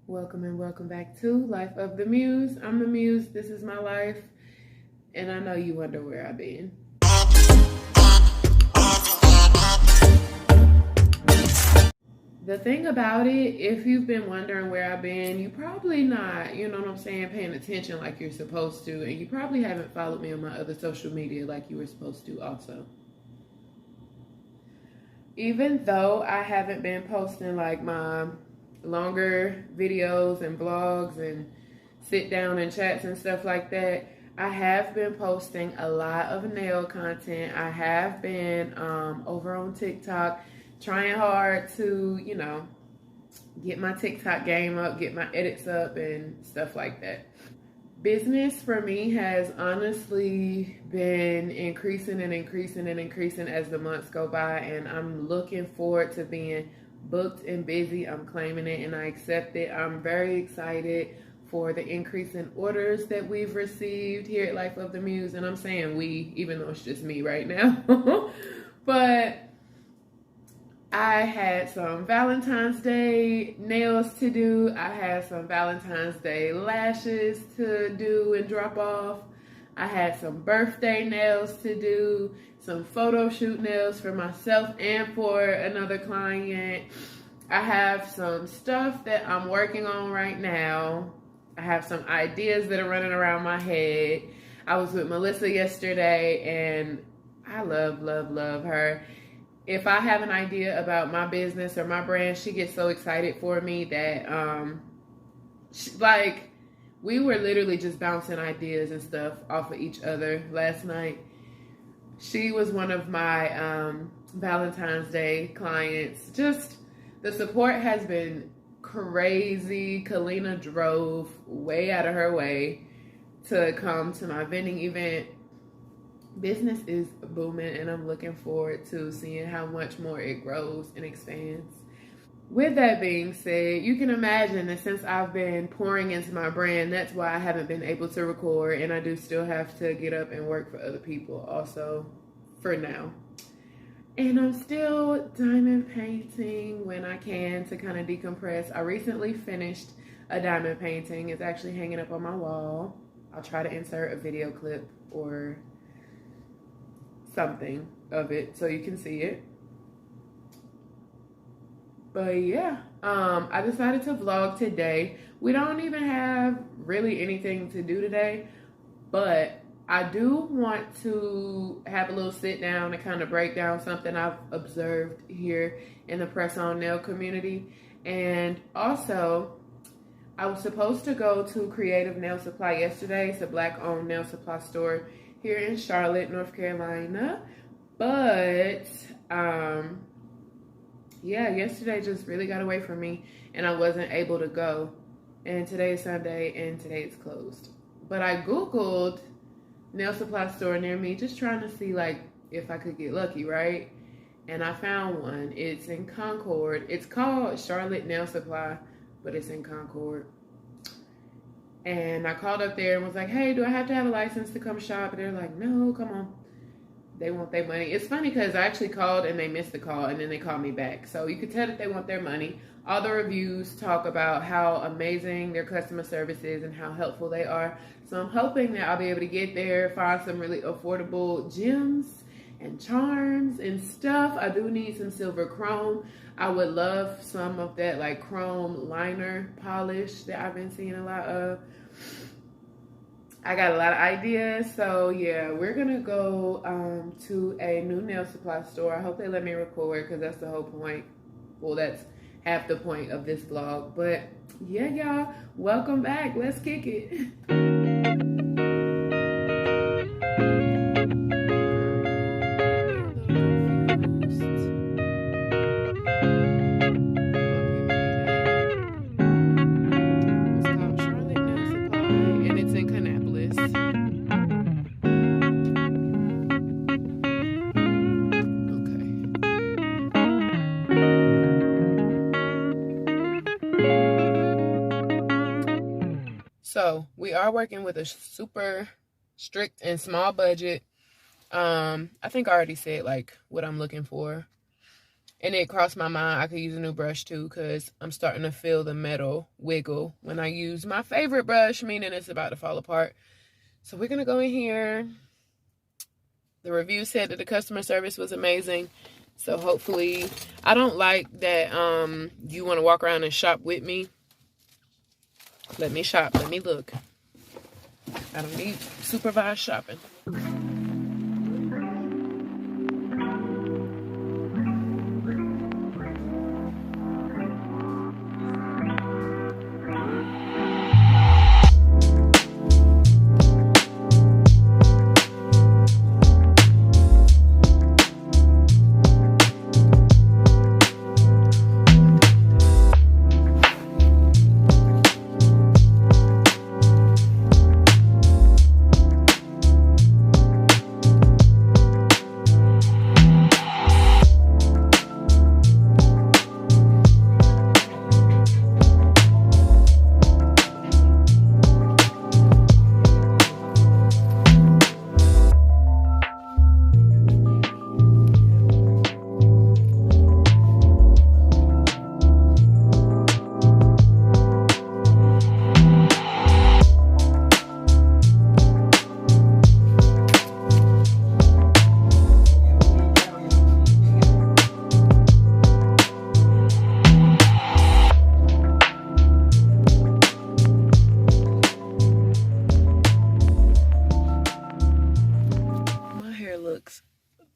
Welcome and welcome back to Life of the Muse. I'm the Muse, this is my life, and I know you wonder where I've been. The thing about it, if you've been wondering where I've been, you probably not, you know what I'm saying, paying attention like you're supposed to, and you probably haven't followed me on my other social media like you were supposed to also. Even though I haven't been posting like my longer videos and vlogs and sit down and chats and stuff like that, I have been posting a lot of nail content. I have been over on TikTok trying hard to, you know, get my TikTok game up, get my edits up and stuff like that. Business for me has honestly been increasing and increasing and increasing as the months go by, and I'm looking forward to being booked and busy. I'm claiming it and I accept it. I'm very excited for the increase in orders that we've received here at Life of the Muse, and I'm saying we, even though it's just me right now. But I had some Valentine's Day nails to do. I had some Valentine's Day lashes to do and drop off. I had some birthday nails to do, some photo shoot nails for myself and for another client. I have some stuff that I'm working on right now. I have some ideas that are running around my head. I was with Melissa yesterday and I love her. If I have an idea about my business or my brand, she gets so excited for me that, we were literally just bouncing ideas and stuff off of each other last night. She was one of my Valentine's Day clients. Just the support has been crazy. Kalina drove way out of her way to come to my vending event. Business is booming and I'm looking forward to seeing how much more it grows and expands. With that being said, you can imagine that since I've been pouring into my brand, that's why I haven't been able to record, and I do still have to get up and work for other people also for now. And I'm still diamond painting when I can to kind of decompress. I recently finished a diamond painting. It's actually hanging up on my wall. I'll try to insert a video clip or something of it so you can see it. But yeah, I decided to vlog today. We don't even have really anything to do today, but I do want to have a little sit down and kind of break down something I've observed here in the press-on nail community. And also, I was supposed to go to Creative Nail Supply yesterday. It's a Black-owned nail supply store here in Charlotte, North Carolina. But yeah, yesterday just really got away from me and I wasn't able to go. And today is Sunday and today it's closed. But I Googled nail supply store near me just trying to see like if I could get lucky, right? And I found one. It's in Concord. It's called Charlotte Nail Supply, but it's in Concord. And I called up there and was like, hey, do I have to have a license to come shop? And they're like, no, come on. They want their money. It's funny because I actually called and they missed the call and then they called me back. So you could tell that they want their money. All the reviews talk about how amazing their customer service is and how helpful they are. So I'm hoping that I'll be able to get there, find some really affordable gems and charms and stuff. I do need some silver chrome. I would love some of that like chrome liner polish that I've been seeing a lot of. I got a lot of ideas, so yeah, we're gonna go to a new nail supply store. I hope they let me record because that's the whole point. Well, that's half the point of this vlog. But yeah, y'all, welcome back. Let's kick it. So we are working with a super strict and small budget. I think I already said like what I'm looking for. And it crossed my mind I could use a new brush too, because I'm starting to feel the metal wiggle when I use my favorite brush, meaning it's about to fall apart. So we're going to go in here. The review said that the customer service was amazing. So hopefully, I don't like that you want to walk around and shop with me. Let me shop. Let me look. I don't need supervised shopping.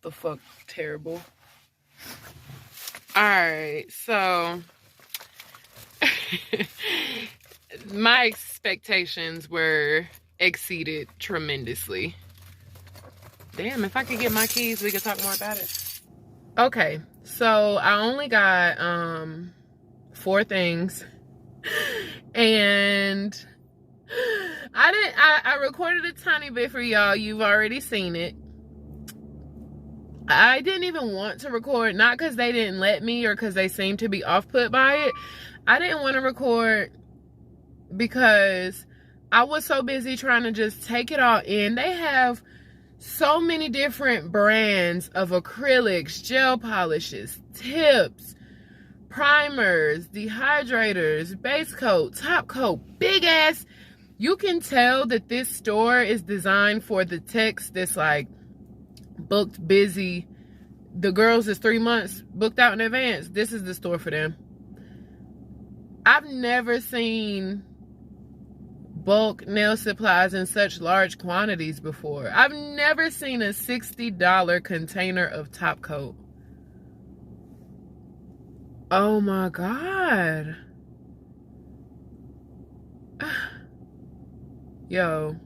The fuck terrible. Alright, so my expectations were exceeded tremendously. Damn, if I could get my keys, we could talk more about it. Okay, so I only got 4 things. And I recorded a tiny bit for y'all. You've already seen it. I didn't even want to record, not because they didn't let me or because they seemed to be off-put by it. I didn't want to record because I was so busy trying to just take it all in. They have so many different brands of acrylics, gel polishes, tips, primers, dehydrators, base coat, top coat, big ass. You can tell that this store is designed for the techs that's like booked busy. The girls is 3 months booked out in advance. This is the store for them. I've never seen bulk nail supplies in such large quantities before. I've never seen a $60 container of top coat. Oh my God. Yo.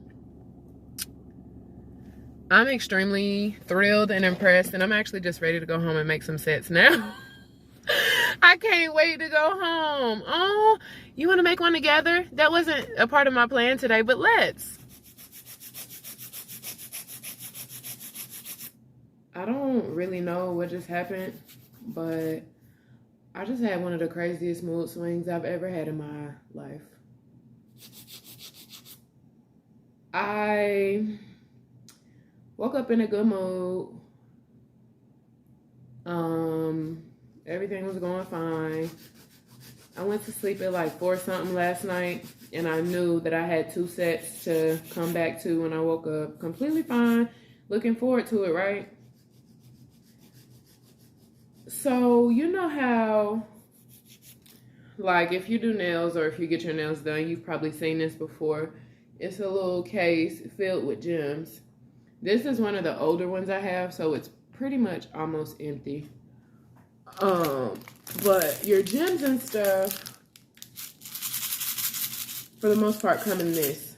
I'm extremely thrilled and impressed, and I'm actually just ready to go home and make some sets now. I can't wait to go home. Oh, you want to make one together? That wasn't a part of my plan today, but let's. I don't really know what just happened, but I just had one of the craziest mood swings I've ever had in my life. I woke up in a good mood. Everything was going fine. I went to sleep at like 4 something last night, and I knew that I had 2 sets to come back to when I woke up. Completely fine. Looking forward to it, right? So, you know how, like, if you do nails or if you get your nails done, you've probably seen this before. It's a little case filled with gems. This is one of the older ones I have, so it's pretty much almost empty. But your gems and stuff, for the most part, come in this.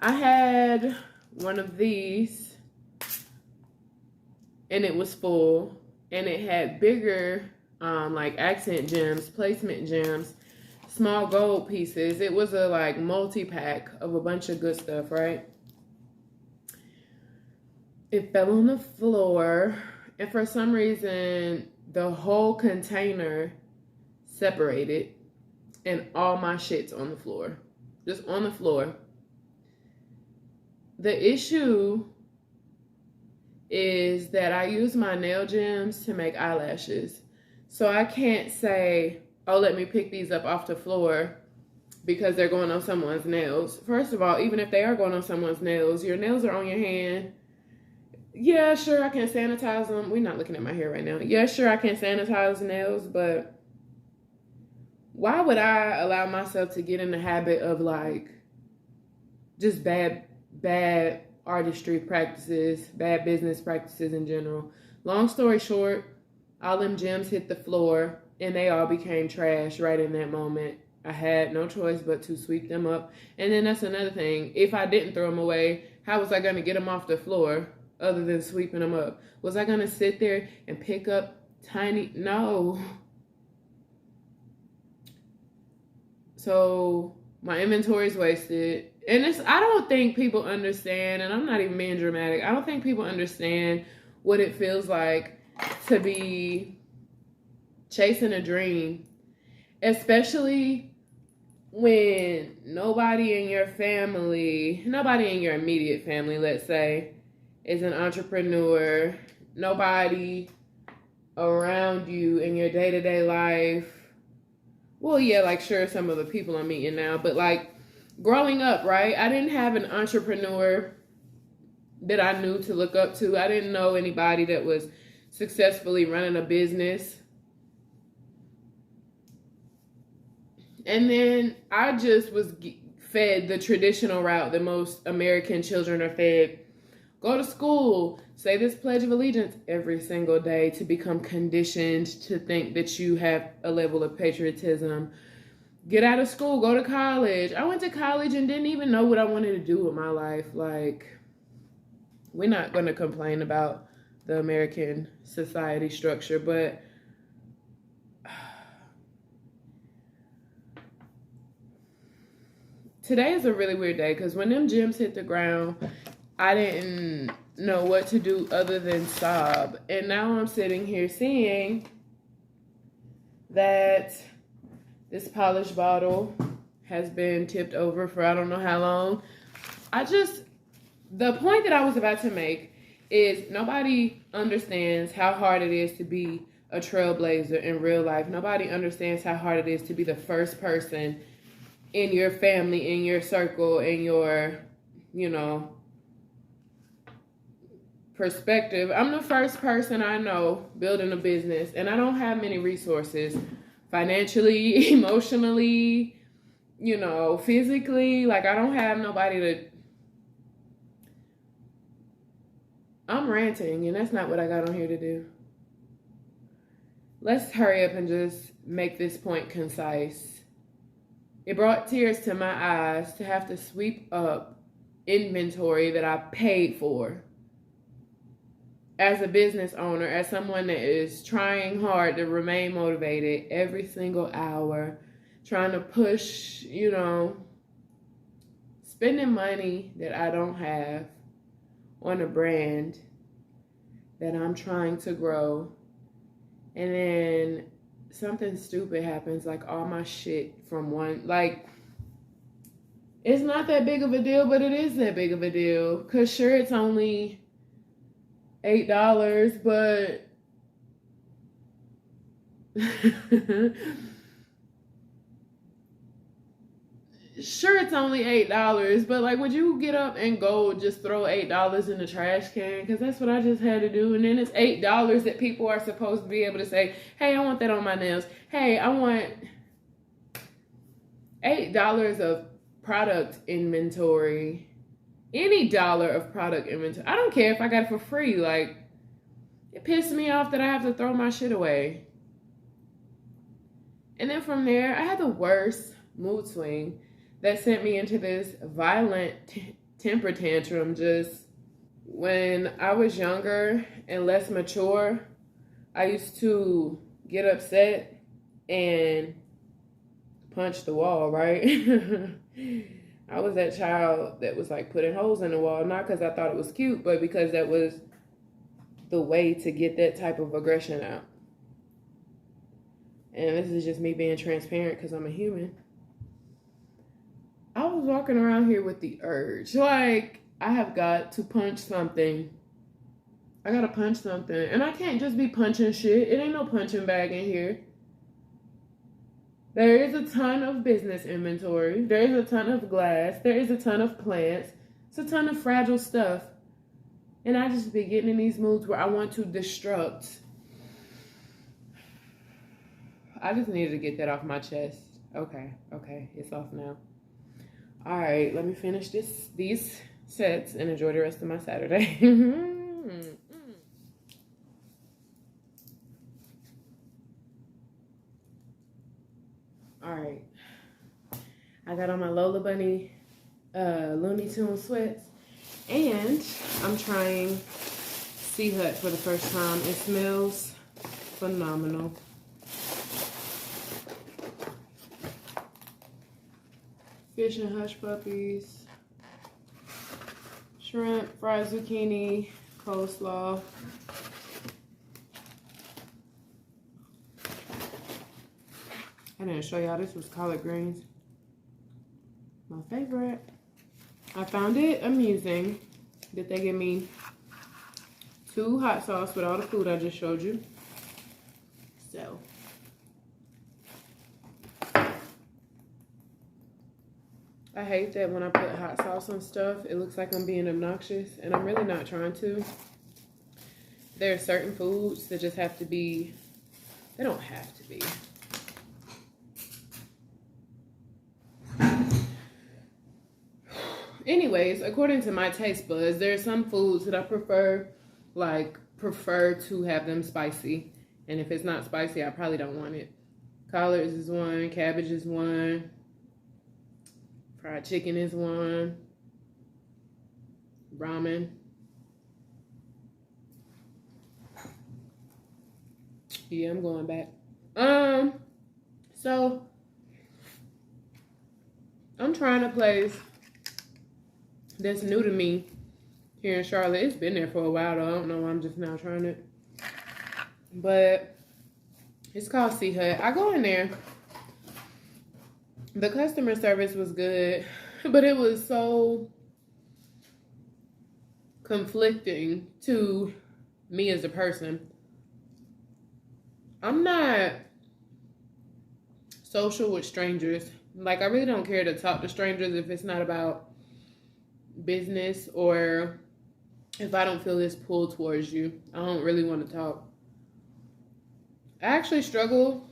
I had one of these, and it was full, and it had bigger, like accent gems, placement gems, small gold pieces. It was a like multi-pack of a bunch of good stuff, right? It fell on the floor, and for some reason, the whole container separated, and all my shit's on the floor. Just on the floor. The issue is that I use my nail gems to make eyelashes. So I can't say, oh, let me pick these up off the floor because they're going on someone's nails. First of all, even if they are going on someone's nails, your nails are on your hand. Yeah, sure, I can sanitize them. We're not looking at my hair right now. Yeah, sure, I can sanitize nails, but why would I allow myself to get in the habit of like just bad artistry practices, bad business practices in general? Long story short, all them gems hit the floor and they all became trash right in that moment. I had no choice but to sweep them up. And then that's another thing. If I didn't throw them away, how was I going to get them off the floor other than sweeping them up? Was I going to sit there and pick up tiny? No. So my inventory is wasted. And I don't think people understand, and I'm not even being dramatic, I don't think people understand what it feels like to be chasing a dream, especially when nobody in your family, nobody in your immediate family, let's say, is an entrepreneur. Nobody around you in your day-to-day life. Well, yeah, like sure, some of the people I'm meeting now, but like growing up, right? I didn't have an entrepreneur that I knew to look up to. I didn't know anybody that was successfully running a business. And then I just was fed the traditional route that most American children are fed. Go to school, say this Pledge of Allegiance every single day to become conditioned to think that you have a level of patriotism. Get out of school, go to college. I went to college and didn't even know what I wanted to do with my life. Like, we're not going to complain about the American society structure, but today is a really weird day because when them gems hit the ground, I didn't know what to do other than sob. And now I'm sitting here seeing that this polished bottle has been tipped over for I don't know how long. The point that I was about to make is nobody understands how hard it is to be a trailblazer in real life. Nobody understands how hard it is to be the first person in your family, in your circle, in your, perspective. I'm the first person I know building a business, and I don't have many resources financially, emotionally, physically. Like, I don't have nobody to... I'm ranting, and that's not what I got on here to do. Let's hurry up and just make this point concise. It brought tears to my eyes to have to sweep up inventory that I paid for. As a business owner, as someone that is trying hard to remain motivated every single hour, trying to push, spending money that I don't have on a brand that I'm trying to grow, and then something stupid happens, like all my shit from one, like, it's not that big of a deal, but it is that big of a deal, because sure, it's only $8, but sure, it's only $8, but like, would you get up and go just throw $8 in the trash can? Because that's what I just had to do. And then it's $8 that people are supposed to be able to say, hey, I want that on my nails. Hey, I want $8 of product inventory. Any dollar of product inventory. I don't care if I got it for free. Like, it pissed me off that I have to throw my shit away. And then from there, I had the worst mood swing that sent me into this violent temper tantrum. Just when I was younger and less mature, I used to get upset and punch the wall, right? I was that child that was like putting holes in the wall, not because I thought it was cute, but because that was the way to get that type of aggression out. And this is just me being transparent because I'm a human. I was walking around here with the urge, like, I have got to punch something I gotta punch something. And I can't just be punching shit. It ain't no punching bag in here. There is a ton of business inventory. There is a ton of glass. There is a ton of plants. It's a ton of fragile stuff. And I just be getting in these moods where I want to destruct. I just needed to get that off my chest. Okay, it's off now. All right, let me finish these sets and enjoy the rest of my Saturday. All right, I got on my Lola Bunny Looney Tunes sweats, and I'm trying Sea Hut for the first time. It smells phenomenal. Fish and hush puppies, shrimp, fried zucchini, coleslaw. I didn't show y'all, this was collard greens. My favorite. I found it amusing that they give me 2 hot sauce with all the food I just showed you. So. I hate that when I put hot sauce on stuff, it looks like I'm being obnoxious, and I'm really not trying to. There are certain foods that just have to be, they don't have to be. Anyways, according to my taste buds, there are some foods that I prefer to have them spicy. And if it's not spicy, I probably don't want it. Collards is one, cabbage is one. Fried chicken is one. Ramen. Yeah, I'm going back. So I'm trying a place that's new to me here in Charlotte. It's been there for a while though. I don't know why I'm just now trying it. But it's called Sea Hut. I go in there. The customer service was good, but it was so conflicting to me as a person. I'm not social with strangers. Like, I really don't care to talk to strangers if it's not about business or if I don't feel this pull towards you. I don't really want to talk. I actually struggle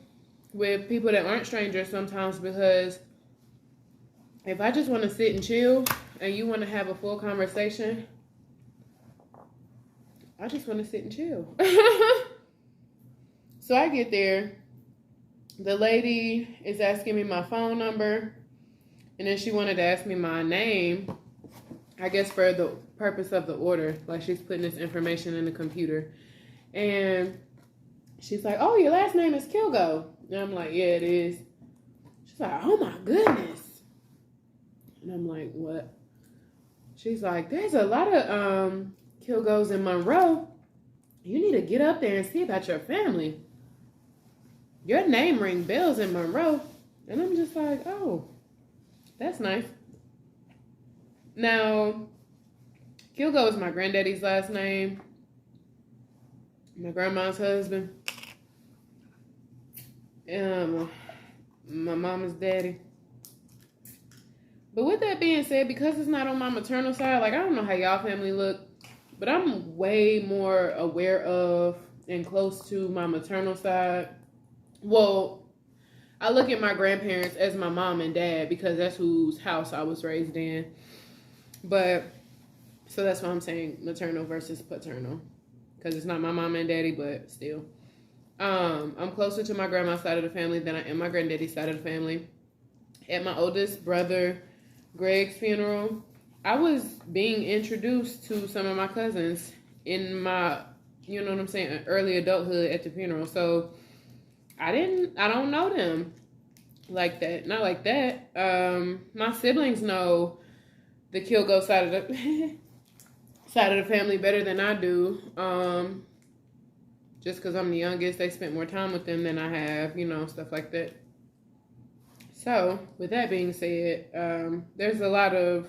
with people that aren't strangers sometimes, because if I just want to sit and chill and you want to have a full conversation, I just want to sit and chill. So I get there. The lady is asking me my phone number, and then she wanted to ask me my name, I guess for the purpose of the order. Like, she's putting this information in the computer. And she's like, oh, your last name is Kilgo. And I'm like, yeah, it is. She's like, oh my goodness. And I'm like, what? She's like, there's a lot of Kilgos in Monroe. You need to get up there and see about your family. Your name rings bells in Monroe. And I'm just like, oh, that's nice. Now, Kilgo is my granddaddy's last name. My grandma's husband. My mama's daddy. But with that being said, because it's not on my maternal side, like, I don't know how y'all family look, but I'm way more aware of and close to my maternal side. Well, I look at my grandparents as my mom and dad because that's whose house I was raised in. But, so that's why I'm saying maternal versus paternal. Because it's not my mom and daddy, but still. I'm closer to my grandma's side of the family than I am my granddaddy's side of the family. At my oldest brother, Greg's funeral, I was being introduced to some of my cousins in my, you know what I'm saying, early adulthood at the funeral. So I don't know them like that. Not like that. My siblings know the Kilgo side of the side of the family better than I do. Just because I'm the youngest, they spent more time with them than I have, you know, stuff like that. So, with that being said, there's a lot of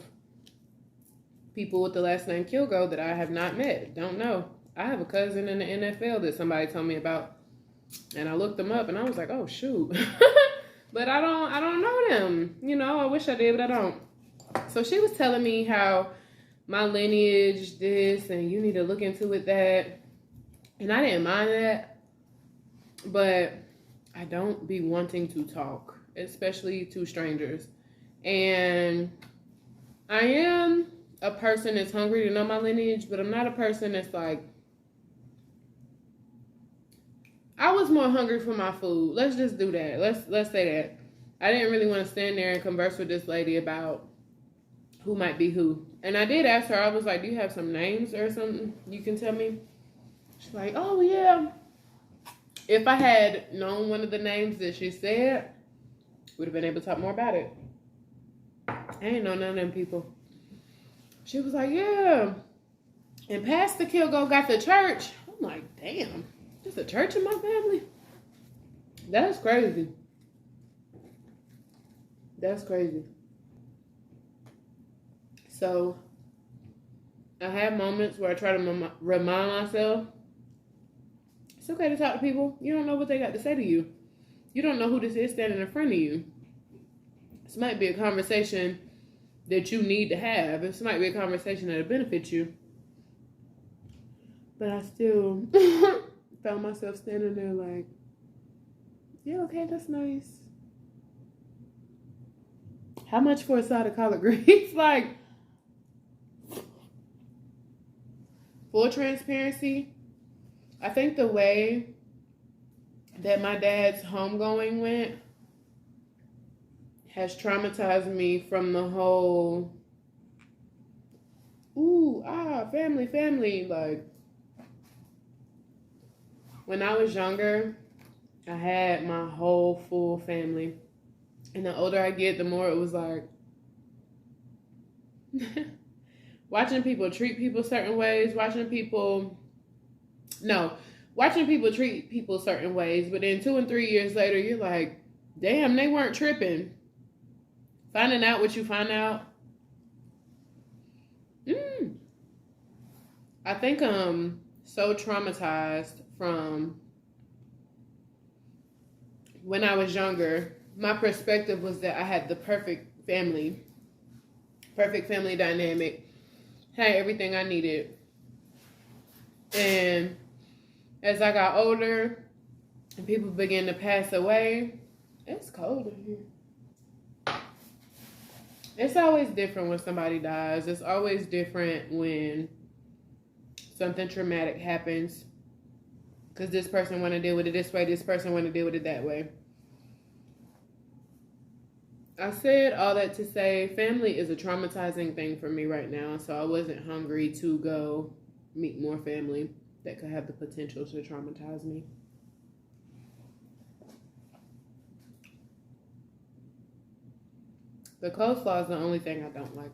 people with the last name Kilgo that I have not met, don't know. I have a cousin in the NFL that somebody told me about, and I looked them up, and I was like, oh shoot. But I don't know them. You know, I wish I did, but I don't. So she was telling me how my lineage this, and you need to look into it that. And I didn't mind that. But I don't be wanting to talk, especially to strangers. And I am a person that's hungry to know my lineage, but I'm not a person that's like, I was more hungry for my food. Let's just do that. Let's say that. I didn't really want to stand there and converse with this lady about who might be who. And I did ask her, I was like, do you have some names or something you can tell me? She's like, oh yeah. If I had known one of the names that she said, would have been able to talk more about it. I ain't know none of them people. She was like, yeah. And Pastor Kilgo got the church. I'm like, damn. There's a church in my family? That's crazy. That's crazy. So, I have moments where I try to remind myself, it's okay to talk to people. You don't know what they got to say to you. You don't know who this is standing in front of you. This might be a conversation that you need to have. This might be a conversation that'll benefit you. But I still found myself standing there like, yeah, okay, that's nice. How much for a side of collard greens? Like, full transparency, I think the way that my dad's homegoing went has traumatized me from the whole, family. Like, when I was younger, I had my whole full family. And the older I get, the more it was like, watching people treat people certain ways, watching people treat people certain ways, but then 2 and 3 years later, you're like, damn, they weren't tripping. Finding out what you find out. I think I'm so traumatized from when I was younger. My perspective was that I had the perfect family dynamic, had everything I needed. And as I got older and people began to pass away, it's cold in here. It's always different when somebody dies. It's always different when something traumatic happens. Because this person want to deal with it this way, this person want to deal with it that way. I said all that to say family is a traumatizing thing for me right now. So I wasn't hungry to go meet more family that could have the potential to traumatize me. The coleslaw is the only thing I don't like.